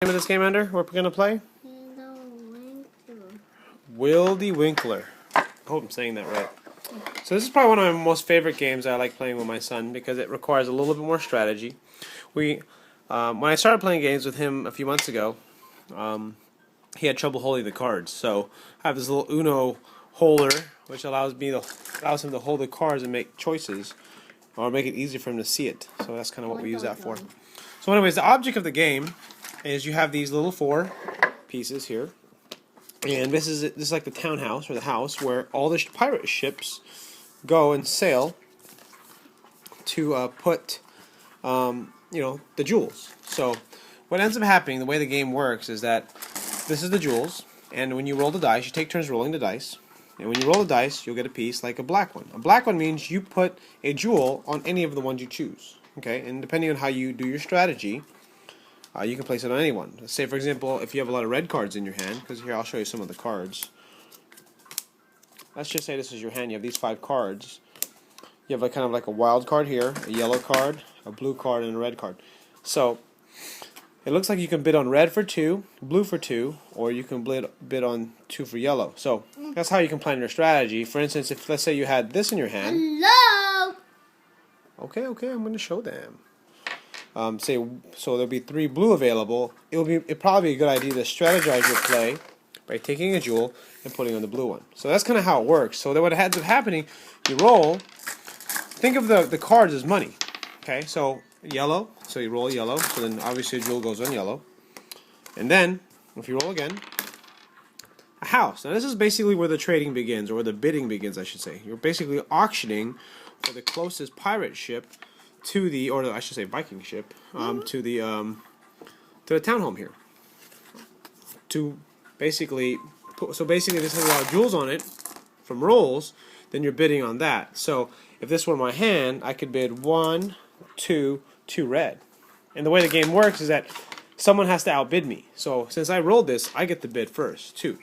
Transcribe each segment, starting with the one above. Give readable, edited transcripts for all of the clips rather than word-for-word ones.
happened to this game, Ender? We're going to play? Wilde Winkinger. I hope I'm saying that right. So this is probably one of my most favorite games I like playing with my son because it requires a little bit more strategy. When I started playing games with him a few months ago, he had trouble holding the cards. So I have this little Uno holder, which allows him to hold the cards and make choices, or make it easier for him to see it. So that's kind of what we use that for. So anyways, the object of the game is you have these little 4 pieces here. And this is like the townhouse or the house where all the pirate ships go and sail to put the jewels. So what ends up happening, the way the game works, is that this is the jewels, and when you roll the dice, you take turns rolling the dice, and when you roll the dice, you'll get a piece like a black one. A black one means you put a jewel on any of the ones you choose. Okay, and depending on how you do your strategy, you can place it on anyone. Say, for example, if you have a lot of red cards in your hand, because here I'll show you some of the cards. Let's just say this is your hand. You have these 5 cards. You have kind of like a wild card here, a yellow card, a blue card, and a red card. So it looks like you can bid on red for 2, blue for 2, or you can bid on 2 for yellow. So that's how you can plan your strategy. For instance, if let's say you had this in your hand. Hello. Okay, I'm going to show them. So there'll be 3 blue available. It'd probably be a good idea to strategize your play by taking a jewel and putting on the blue one. So that's kind of how it works. So then what ends up happening, you roll. Think of the cards as money. Okay, so yellow. So you roll yellow. So then obviously a jewel goes on yellow. And then if you roll again, a house. Now this is basically where the trading begins, or where the bidding begins, I should say. You're basically auctioning for the closest pirate ship to the, or I should say Viking ship, to the townhome here. So basically this has a lot of jewels on it from rolls, then you're bidding on that. So if this were my hand, I could bid 1, 2, 2 red. And the way the game works is that someone has to outbid me. So since I rolled this, I get to bid first, 2.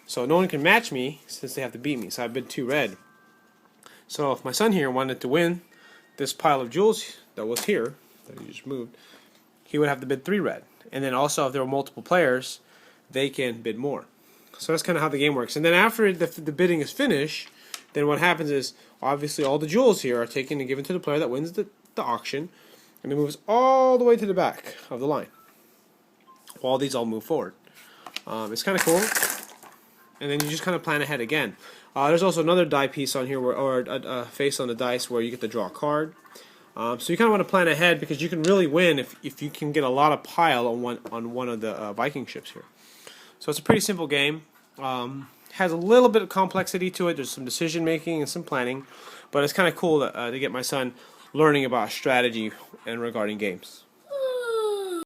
So no one can match me since they have to beat me. So I bid 2 red. So if my son here wanted to win this pile of jewels that was here, that he just moved, he would have to bid 3 red. And then also if there were multiple players, they can bid more. So that's kind of how the game works. And then after the bidding is finished, then what happens is, obviously all the jewels here are taken and given to the player that wins the auction, and it moves all the way to the back of the line, while these all move forward. It's kind of cool. And then you just kind of plan ahead again. There's also another die piece on here, or a face on the dice where you get to draw a card. So you kind of want to plan ahead because you can really win if you can get a lot of pile on one of the Viking ships here. So it's a pretty simple game. Has a little bit of complexity to it. There's some decision making and some planning, but it's kind of cool to get my son learning about strategy and regarding games.